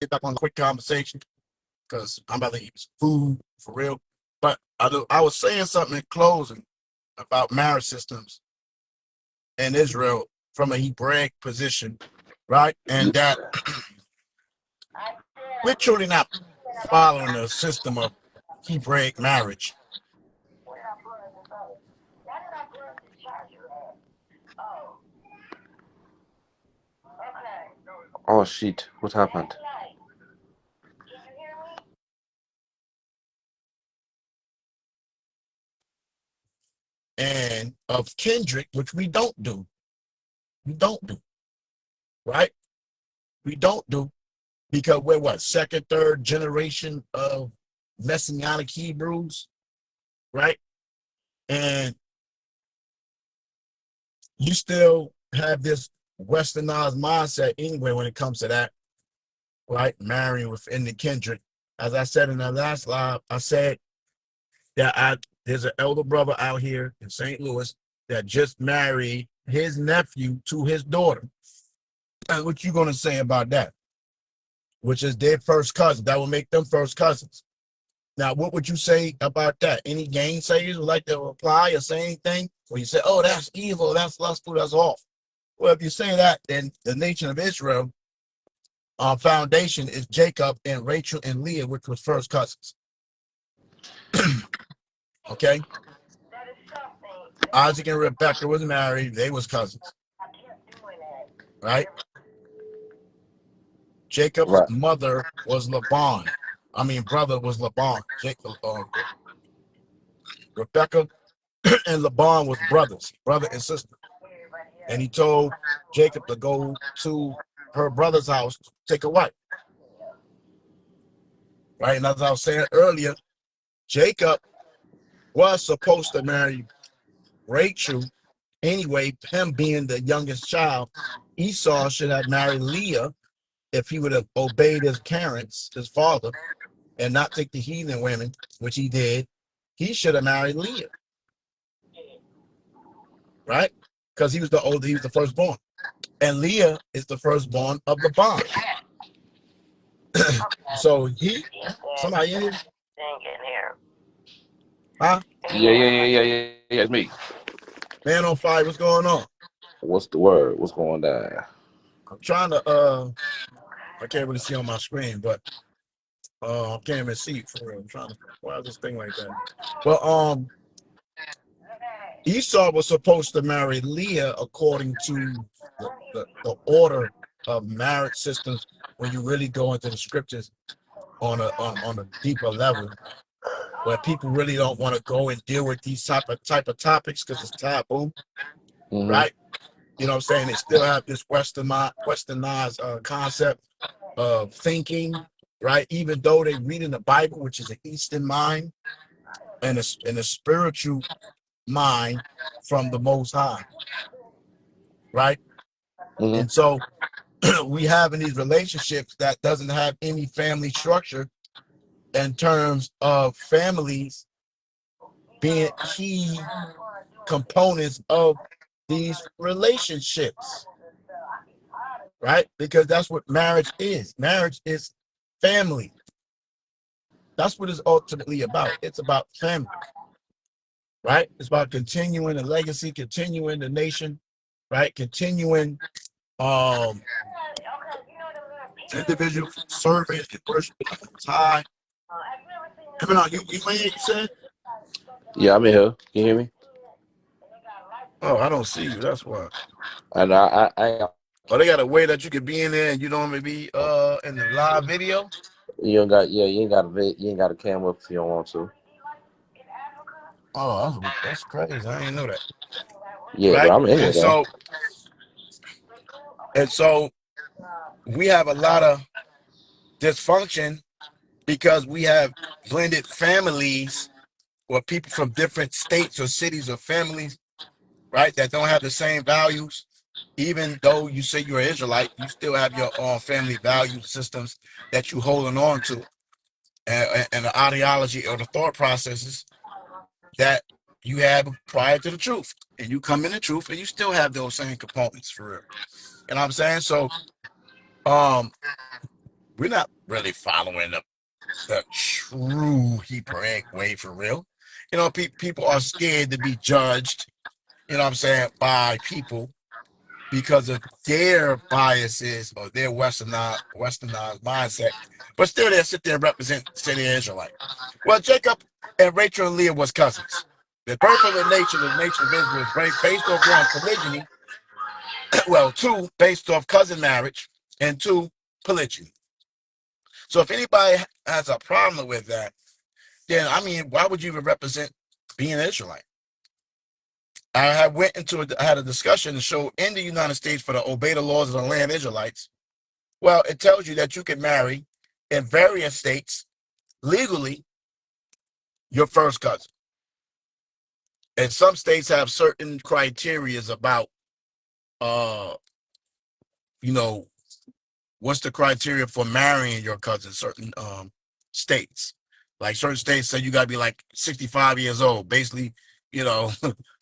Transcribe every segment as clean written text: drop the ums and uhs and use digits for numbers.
get back on a quick conversation because I'm about to eat some food for real. But I was saying something in closing about marriage systems in Israel from a Hebraic position, right? And that we're truly not following the system of Hebraic marriage. Oh shit! What happened? And of kindred, which we don't do. We don't do, right? We don't do because we're what, second, third generation of Messianic Hebrews, right? And you still have this westernized mindset anyway when it comes to that, right? Marrying within the kindred. As I said in the last live, I said that there's an elder brother out here in St. Louis that just married his nephew to his daughter. And what you gonna say about that? Which is their first cousin. That will make them first cousins. Now, what would you say about that? Any gainsayers would like to reply or say anything? Or you say, oh, that's evil, that's lustful, that's off. Well, if you say that, then the nation of Israel foundation is Jacob and Rachel and Leah, which was first cousins. Okay? Isaac and Rebekah was married. They was cousins. Right? Jacob's Right. mother was Laban. Brother was Laban. Jacob, Rebekah and Laban was brothers, brother and sister. And he told Jacob to go to her brother's house to take a wife. Right? And as I was saying earlier, Jacob was supposed to marry Rachel anyway, him being the youngest child. Esau should have married Leah if he would have obeyed his parents, his father, and not take the heathen women, which he did. He should have married Leah. Right? Because he was the older, he was the firstborn. And Leah is the firstborn of the bond. So somebody in here? Huh? Yeah. It's me. Man on fire, what's going on? What's the word? What's going down? I'm trying to I can't really see on my screen, but I can't even see it for real. I'm trying to, why is this thing like that? Well, Esau was supposed to marry Leah according to the order of marriage systems when you really go into the scriptures on a deeper level, where people really don't want to go and deal with these type of topics because it's taboo, right? You know what I'm saying? They still have this westernized concept of thinking, right? Even though they read in the Bible, which is an Eastern mind and a spiritual mind from the Most High, right? And so we have in these relationships that doesn't have any family structure in terms of families being key components of these relationships, right? Because that's what marriage is. Marriage is family. That's what it's ultimately about. It's about family, right? It's about continuing the legacy, continuing the nation, right? Continuing individual service and worship high. You said? Yeah, I'm in here. Can you hear me? Oh, I don't see you. That's why. And I Oh, they got a way that you could be in there and you don't want to be in the live video. you ain't got a camera if you don't want to. Oh, that's crazy. I didn't know that. Yeah, Right? but I'm in here And though. so we have a lot of dysfunction because we have blended families or people from different states or cities or families, right, that don't have the same values. Even though you say you're an Israelite, you still have your own family value systems that you holding on to, and the ideology or the thought processes that you had prior to the truth. And you come in the truth and you still have those same components for real. You know what I'm saying? So we're not really following the true Hebraic way for real. You know, people are scared to be judged, you know what I'm saying, by people because of their biases or their westernized mindset. But still they sit there and represent, say they're Israelite. Well, Jacob and Rachel and Leah was cousins. The birth of the nation of Israel was based off one, polygyny. Well, two, based off cousin marriage, and two, polygyny. So if anybody has a problem with that, then I mean, why would you even represent being an Israelite? I had a discussion to show in the United States for the obey the laws of the land Israelites. Well, it tells you that you can marry in various states legally your first cousin. And some states have certain criterias about you know, what's the criteria for marrying your cousin, certain states. Like certain states say you gotta be like 65 years old, basically, you know,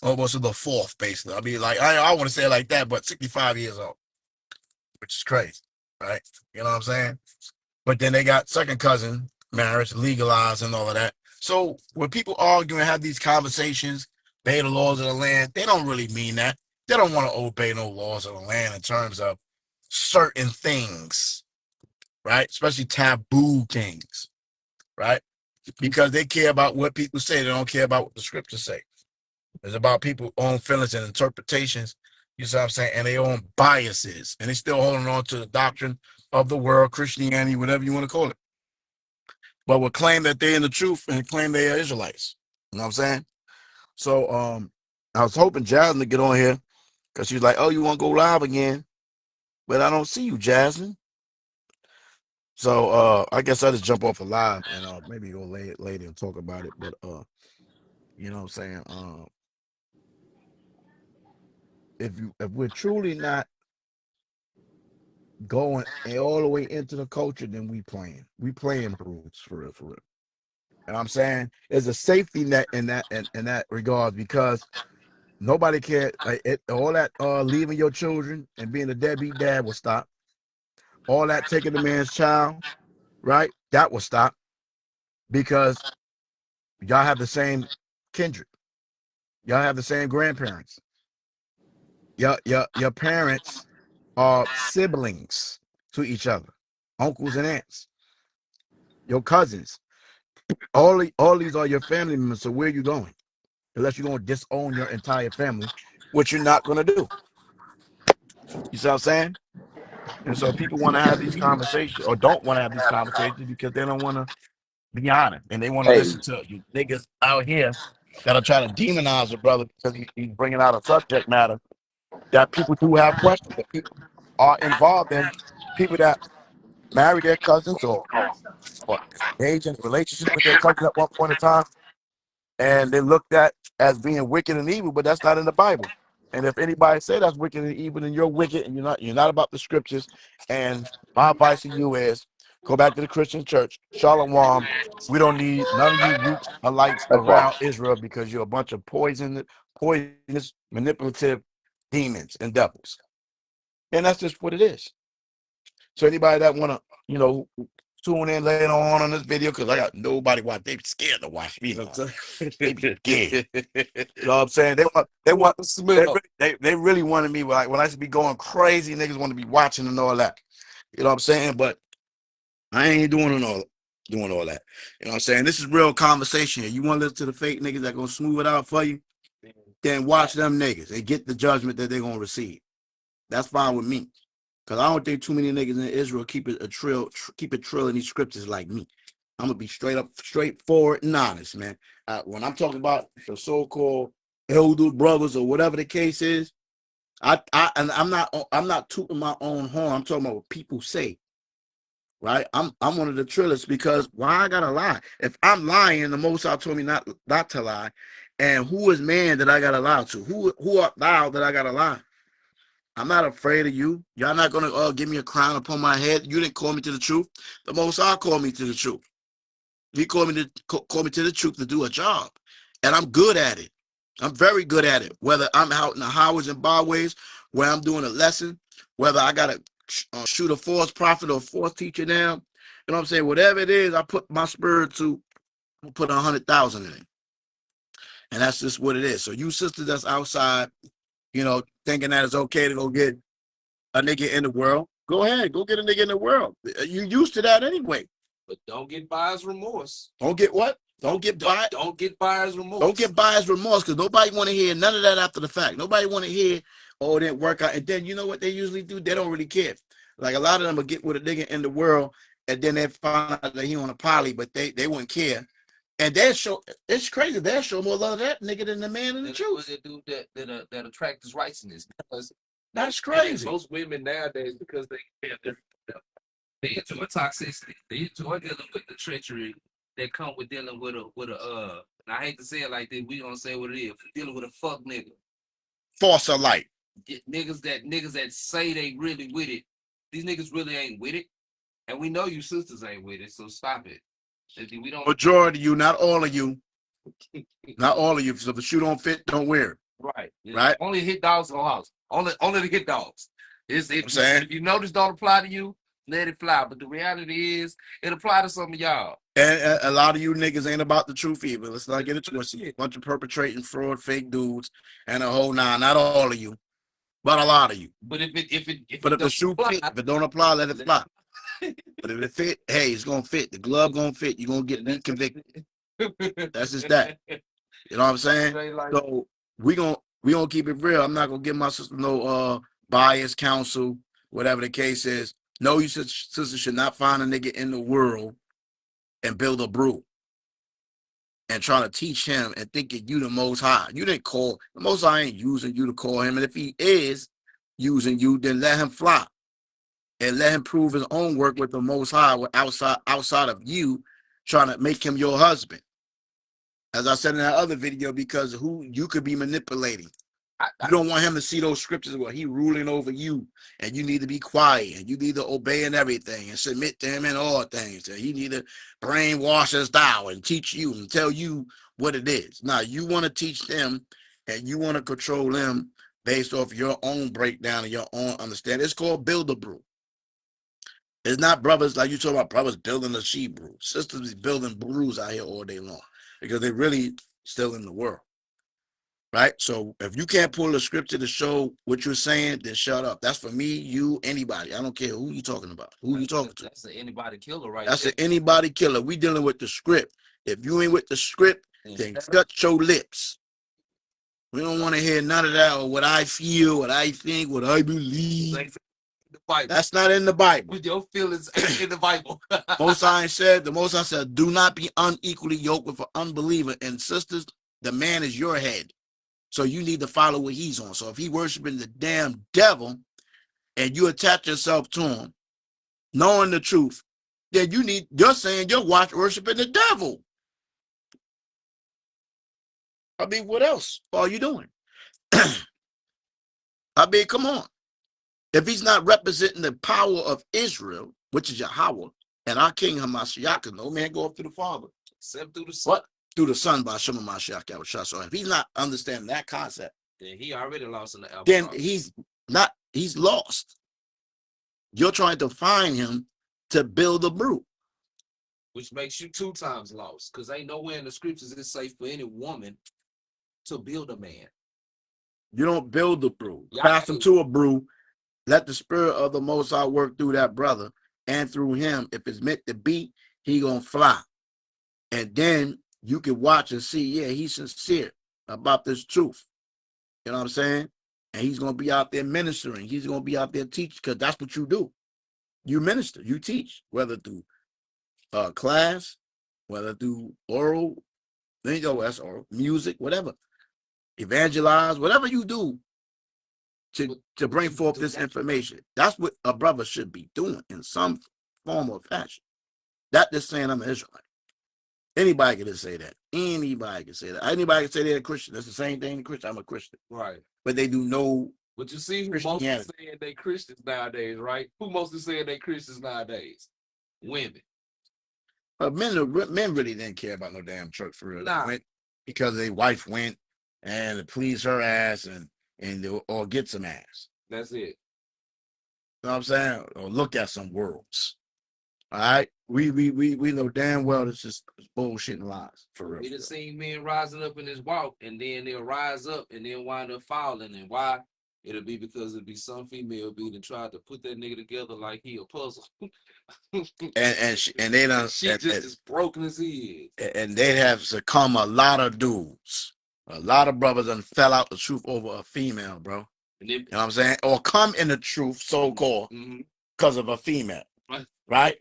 almost to the fourth, basically. I mean, like I want to say it like that, but 65 years old, which is crazy, right? You know what I'm saying? But then they got second cousin marriage legalized and all of that. So when people argue and have these conversations, obey the laws of the land, they don't really mean that. They don't want to obey no laws of the land in terms of certain things, right? Especially taboo things, right? Because they care about what people say. They don't care about what the scriptures say. It's about people's own feelings and interpretations, you see what I'm saying, and their own biases. And they still holding on to the doctrine of the world, Christianity, whatever you want to call it. But will claim that they're in the truth and claim they are Israelites. You know what I'm saying? So I was hoping Jasmine to get on here because she's like, oh, you want to go live again? But I don't see you, Jasmine. So I guess I'll just jump off a live and maybe go later and talk about it. But you know what I'm saying? If we're truly not going all the way into the culture, then we playing rules for real, for real. And I'm saying there's a safety net in that regard because nobody can like all that leaving your children and being a deadbeat dad will stop. All that taking the man's child, right? That will stop because y'all have the same kindred. Y'all have the same grandparents. Your parents are siblings to each other, uncles and aunts, your cousins. All these are your family members. So where are you going? Unless you're going to disown your entire family, which you're not going to do. You see what I'm saying? And so people want to have these conversations or don't want to have these conversations because they don't want to be honest and they want to Hey, listen to you niggas out here that are trying to demonize a brother because he's bringing out a subject matter that people do have questions, that people are involved in, people that marry their cousins or engage in relationships with their cousins at one point in time, and they're looked at as being wicked and evil, but that's not in the Bible. And if anybody say that's wicked and evil, then you're wicked and you're not about the scriptures. And my advice to you is go back to the Christian church. Shalom. We don't need none of you weak alights that's why. around Israel because you're a bunch of poisonous, manipulative demons and devils. And that's just what it is. So anybody that want to, you know, tune in later on this video, because I got nobody watch. They scared to watch me. They be scared. You know what I'm saying? They really wanted me, like, when I used to be going crazy, niggas want to be watching and all that. You know what I'm saying? But I ain't doing all that. You know what I'm saying? This is real conversation here. You want to listen to the fake niggas that gonna smooth it out for you? Then watch them niggas and get the judgment that they're gonna receive. That's fine with me. Cause I don't think too many niggas in Israel keep it trill in these scriptures like me. I'm gonna be straightforward and honest, man. When I'm talking about the so-called elder brothers or whatever the case is, I'm not tooting my own horn. I'm talking about what people say, right? I'm one of the trillers because why I gotta lie? If I'm lying, the Most High told me not to lie. And who is man that I gotta lie to? Who art thou that I gotta lie? I'm not afraid of you. Y'all not gonna give me a crown upon my head. You didn't call me to the truth. The Most High called me to the truth. He called me to the truth to do a job, and I'm good at it. I'm very good at it. Whether I'm out in the highways and byways, where I'm doing a lesson, whether I gotta shoot a false prophet or a false teacher down. You know what I'm saying? Whatever it is, I put my spirit to put 100,000 in it. And that's just what it is. So you sisters that's outside, you know, thinking that it's okay to go get a nigga in the world, go ahead, go get a nigga in the world. You used to that anyway. But don't get buyer's remorse. Don't get what? Don't get buyer's remorse. Don't get buyer's remorse, because nobody want to hear none of that after the fact. Nobody want to hear, oh, it didn't work out. And then you know what they usually do? They don't really care. Like a lot of them will get with a nigga in the world, and then they find out that he on a poly, but they wouldn't care. And they'll show, it's crazy, they'll show more love of that nigga than the man in the truth. They do that attract his righteousness. Because that's crazy. Most women nowadays, because they enjoy toxicity, they enjoy dealing with the treachery that come with dealing with a I hate to say it like this, we gonna say what it is, dealing with a fuck nigga. False or light. Niggas that say they really with it, these niggas really ain't with it. And we know you sisters ain't with it, so stop it. We don't. Majority of you, not all of you. Not all of you. So if the shoe don't fit, don't wear it. Right. Right. Only hit dogs in the house. Only the hit dogs. If you notice don't apply to you, let it fly. But the reality is, it apply to some of y'all. And a lot of you niggas ain't about the truth either. Let's not get it twisted. A bunch of perpetrating fraud, fake dudes, and a whole nine. Not all of you, but a lot of you. But if the shoe fit, if it don't apply, let it fly. But if it fit, hey, it's gonna fit. The glove gonna fit. You're gonna get convicted. That's just that. You know what I'm saying? So we gonna keep it real. I'm not gonna give my sister no bias counsel, whatever the case is. No, you sister should not find a nigga in the world and build a brew and trying to teach him and thinking you the most high. You didn't call the most high, ain't using you to call him. And if he is using you, then let him fly and let him prove his own work with the most high outside of you trying to make him your husband. As I said in that other video, because who you could be manipulating. You don't want him to see those scriptures where he ruling over you and you need to be quiet and you need to obey in everything and submit to him in all things. And he need to brainwash us down and teach you and tell you what it is. Now, you want to teach them and you want to control them based off your own breakdown and your own understanding. It's called build a brew. It's not brothers like you talking about brothers building a sheep brew. Sisters be building brews out here all day long because they're really still in the world. Right? So if you can't pull the scripture to show what you're saying, then shut up. That's for me, you, anybody. I don't care who you talking about. Who you talking to? That's an anybody killer, right? That's an anybody killer. We dealing with the script. If you ain't with the script, then shut your lips. We don't want to hear none of that or what I feel, what I think, what I believe. That's not in the Bible. With your feelings in the Bible. The Most High said, do not be unequally yoked with an unbeliever. And sisters, the man is your head. So you need to follow what he's on. So if he worshiping the damn devil and you attach yourself to him, knowing the truth, then you're saying you're worshiping the devil. I mean, what else are you doing? I mean, come on. If he's not representing the power of Israel, which is YAHAWAH, and our King HaMASHAYACH, no man go up to the Father. Except through the Son. What? Through the Son by SHAM MASHAYACH. So if he's not understanding that concept, then he already lost in the album. Then he's lost. You're trying to find him to build a brew. Which makes you 2 times lost. Because ain't nowhere in the scriptures it's safe for any woman to build a man. You don't build the brew. Pass him to a brew. Let the spirit of the Most High work through that brother and through him. If it's meant to be, he gonna fly. And then you can watch and see, yeah, he's sincere about this truth. You know what I'm saying? And he's going to be out there ministering. He's going to be out there teaching, because that's what you do. You minister, you teach, whether through class, whether through oral, then you go, that's oral, music, whatever. Evangelize, whatever you do to bring forth this information. That's what a brother should be doing in some form or fashion. Not just saying I'm an Israelite. Anybody can just say that. Anybody can say that. Anybody can say they're a Christian. That's the same thing. Christian. I'm a Christian. Right. But they do know. But you see who mostly saying they Christians nowadays, right? Who mostly saying they Christians nowadays? Women. Men really didn't care about no damn church for real. Nah. Went because their wife went and please her ass or get some ass. That's it. know what I'm saying? Or look at some worlds. All right, we know damn well this is bullshit and lies for real. We done seen men rising up in this walk, and then they'll rise up and then wind up falling. And why? It'll be because it'll be some female be that tried to put that nigga together like he a puzzle. and they done she just as broken as he is. And they have succumbed a lot of dudes. A lot of brothers done fell out the truth over a female, bro. And then, you know what I'm saying? Or come in the truth, so-called, because of a female. Right?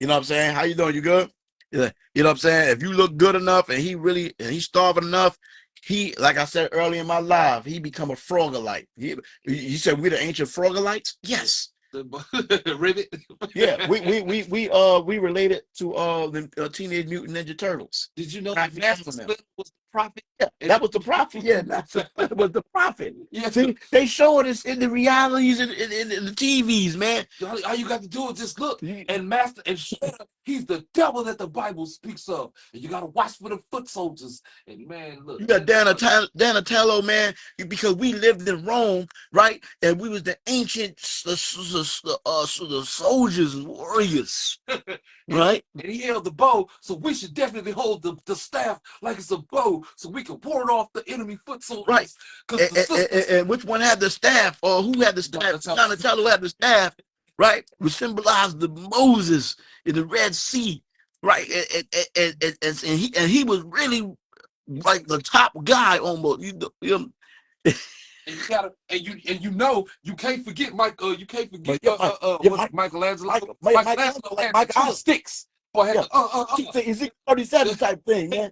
You know what I'm saying? How you doing? You good? Yeah. You know what I'm saying? If you look good enough and he's starving enough, he, like I said earlier in my live, he become a frogolite. He said we the ancient frogolites? Yes. The rivet. Yeah, we related to the Teenage Mutant Ninja Turtles. Did you know that was the prophet? Yeah, that was the prophet. Yeah, that was the prophet. Yeah. See, they showing us in the realities in the TVs, man. All you got to do is just look and master and he's the devil that the Bible speaks of. And you got to watch for the foot soldiers. And man, look. You got Donatello, man, because we lived in Rome, right? And we was the ancient the soldiers and warriors. Right? And he held the bow, so we should definitely hold the staff like it's a bow, so we can ward off the enemy foot soldiers. Right. And which one had the staff, or who had the staff? Donatello had the staff, right? Which symbolized the Moses in the Red Sea, right? And he was really like the top guy almost. And you gotta, and you can't forget Michelangelo. Michelangelo had two sticks. Ezekiel 37 type thing, man.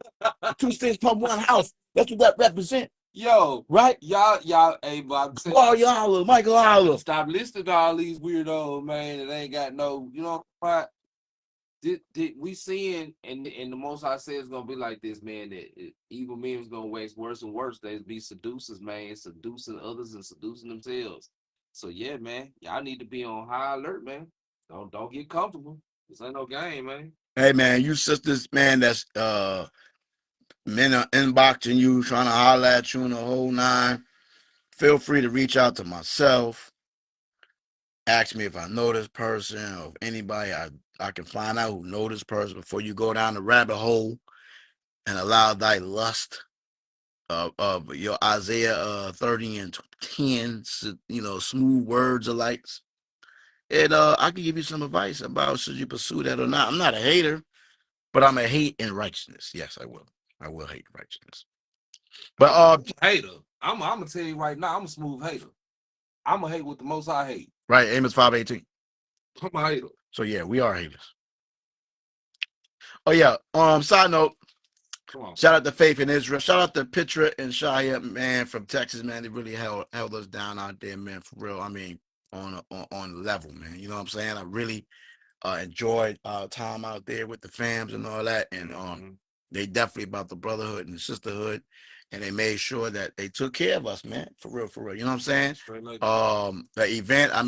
2 sticks from one house. That's what that represents. Yo, right? Y'all, hey, Bob. YAHAWAH, Michael Holler. Stop listening to all these weirdos, man. That ain't got no, you know what? Did we seeing, and the Most High says it's gonna be like this, man. That evil men is gonna wax worse and worse. They be seducers, man, seducing others and seducing themselves. So yeah, man, y'all need to be on high alert, man. Don't get comfortable. This ain't no game, man. Hey, man, you sisters, man, that's men are inboxing you, trying to holler at you in the whole nine. Feel free to reach out to myself. Ask me if I know this person or if anybody I can find out who know this person before you go down the rabbit hole and allow thy lust of your Isaiah 30 and 10, you know, smooth words alike. And I can give you some advice about should you pursue that or not. I'm not a hater, but I'm a hate in righteousness. Yes, I will. I will hate righteousness. But hater. I'm gonna tell you right now, I'm a smooth hater. I'm a hate with the Most High hate. Right, Amos 5:18. I'm a hater. So yeah, we are haters. Oh yeah. Side note. Shout out to Faith in Israel. Shout out to Pitra and Shia, man, from Texas, man. They really held us down out there, man, for real. I mean, on level, man. You know what I'm saying? I really enjoyed our time out there with the fams and all that. And they definitely about the brotherhood and the sisterhood. And they made sure that they took care of us, man. For real, for real. You know what I'm saying? The event I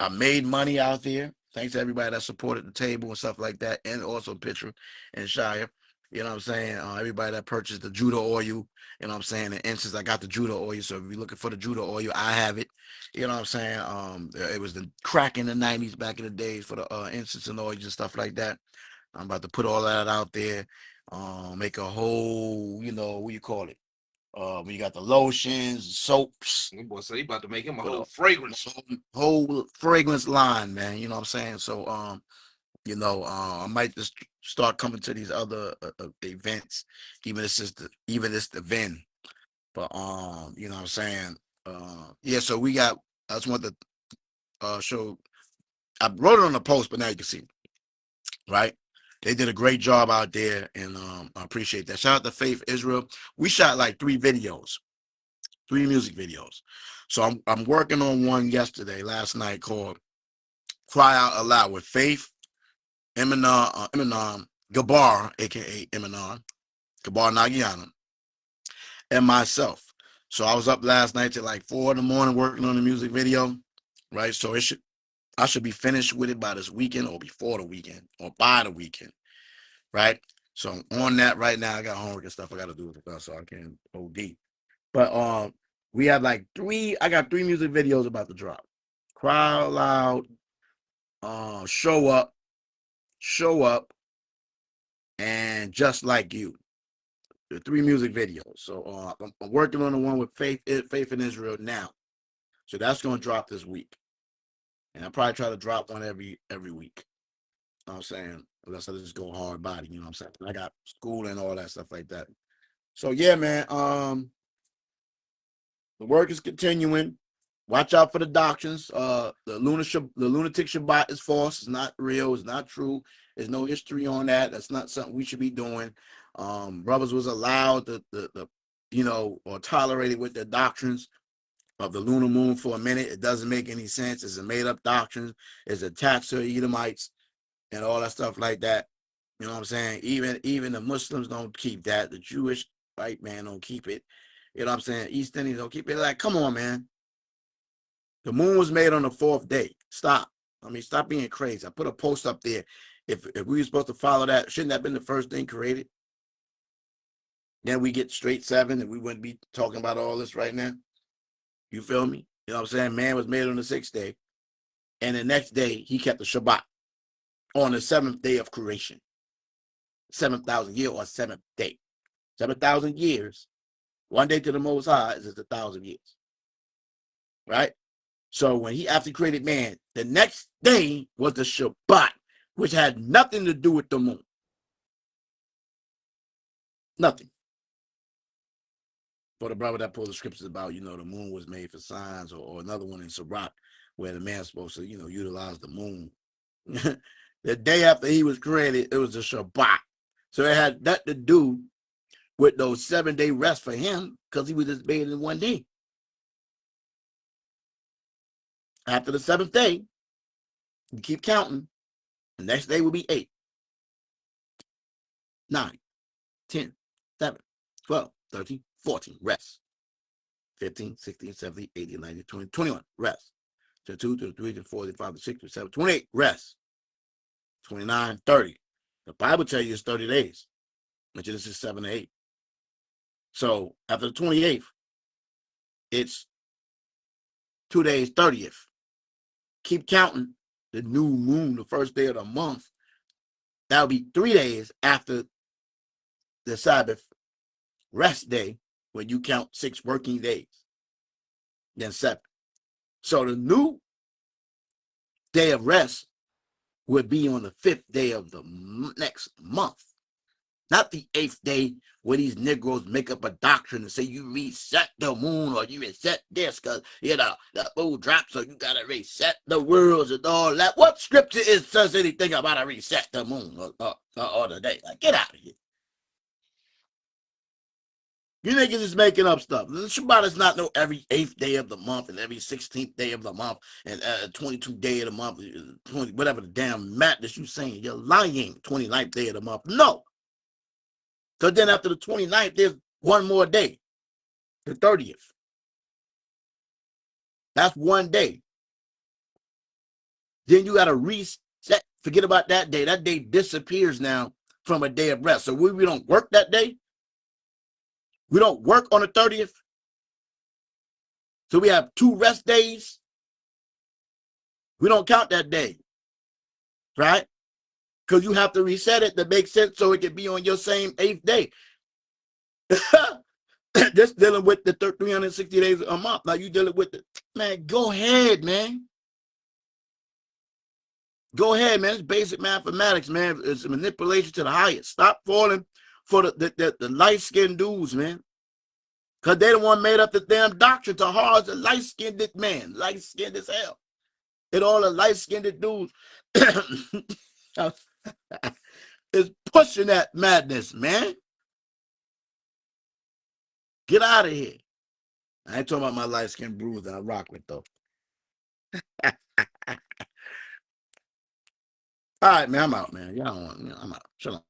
made money out there. Thanks to everybody that supported the table and stuff like that. And also Pitra and Shia. You know what I'm saying? Everybody that purchased the Judah oil, you know what I'm saying? The instance, I got the Judah oil. So if you're looking for the Judah oil, I have it. You know what I'm saying? It was the crack in the 90s back in the days for the incense and oils and stuff like that. I'm about to put all that out there. Make a whole, you know, what you call it? When you got the lotions, soaps. Boy, so you about to make him a whole fragrance. Whole fragrance line, man. You know what I'm saying? So, you know, I might just start coming to these other events, even this event. But you know what I'm saying? Yeah, so we got, I just want to show, I wrote it on the post, but now you can see, right? They did a great job out there, and I appreciate that. Shout out to Faith Israel. We shot like 3 music videos. So I'm working on one last night, called Cry Out Aloud with Faith, Eminem, Gabar, aka Eminem, Gabar Nagyana, and myself. So I was up last night till like 4 in the morning working on the music video, right? So I should be finished with it by this weekend or before the weekend or by the weekend, right? So I'm on that right now. I got homework and stuff I got to do with it, so I can't OD. But we have like 3. I got 3 music videos about to drop. Cry Out Loud, Show Up, and Just Like You. The 3 music videos. So I'm working on the one with Faith in Israel now. So that's going to drop this week. And I'll probably try to drop one every week. You know what I'm saying? Unless I just go hard body, you know what I'm saying? I got school and all that stuff like that. So yeah, man. The work is continuing. Watch out for the doctrines. The lunatic Shabbat is false. It's not real. It's not true. There's no history on that. That's not something we should be doing. Brothers was allowed or tolerated with the doctrines of the lunar moon for a minute. It doesn't make any sense. It's a made-up doctrine. It's attached to Edomites and all that stuff like that. You know what I'm saying? Even the Muslims don't keep that. The Jewish white man don't keep it. You know what I'm saying? East Indians don't keep it. Like, come on, man. The moon was made on the 4th day. Stop. I mean, stop being crazy. I put a post up there. If we were supposed to follow that, shouldn't that have been the first thing created? Then we get straight 7 and we wouldn't be talking about all this right now. You feel me? You know what I'm saying? Man was made on the 6th day. And the next day, he kept the Shabbat on the 7th day of creation. 7,000 year or 7th day. 7,000 years. One day to the Most High is 1,000 years. Right? So when he after created man, the next day was the Shabbat, which had nothing to do with the moon. Nothing. For the brother that pulled the scriptures about, the moon was made for signs, or another one in Sirach where the man's supposed to, utilize the moon. The day after he was created, it was a Shabbat. So it had nothing to do with those 7-day rest for him because he was just made in one day. After the 7th day, you keep counting. The next day will be 8, 9, 10, 7, 12, 13, 14, rest. 15, 16, 17, 18, 19, 20, 21, rest. 22, 23, 24, 25, 26, 27, 28, rest. 29, 30. The Bible tells you it's 30 days. But Genesis 7 to 8. So after the 28th, it's 2 days, 30th. Keep counting the new moon, the first day of the month. That'll be 3 days after the Sabbath rest day, when you count 6 working days, then 7. So the new day of rest would be on the 5th day of the next month, not the 8th day, where these Negroes make up a doctrine and say you reset the moon or you reset this because the moon drops, so you gotta reset the worlds and all that. What scripture says anything about a reset the moon or the day? Like, get out of here. You niggas is making up stuff. The Shabbat is not every 8th day of the month and every 16th day of the month and 22nd day of the month, 20, whatever the damn madness you saying. You're lying. 29th day of the month. No. Because then after the 29th, there's one more day. The 30th. That's one day. Then you got to reset. Forget about that day. That day disappears now from a day of rest. So we don't work that day. We don't work on the 30th. So we have 2 rest days. We don't count that day. Right? Because you have to reset it to make sense so it can be on your same 8th day. Just dealing with the 360 days a month. Now you dealing with man, go ahead, man. Go ahead, man. It's basic mathematics, man. It's manipulation to the highest. Stop falling for the light-skinned dudes, man. Because they the one made up the damn doctrine to hard the light-skinned man. Light-skinned as hell. And all the light-skinned dudes is pushing that madness, man. Get out of here. I ain't talking about my light-skinned brews that I rock with, though. All right, man. I'm out, man. Y'all want, I'm out. Shalom.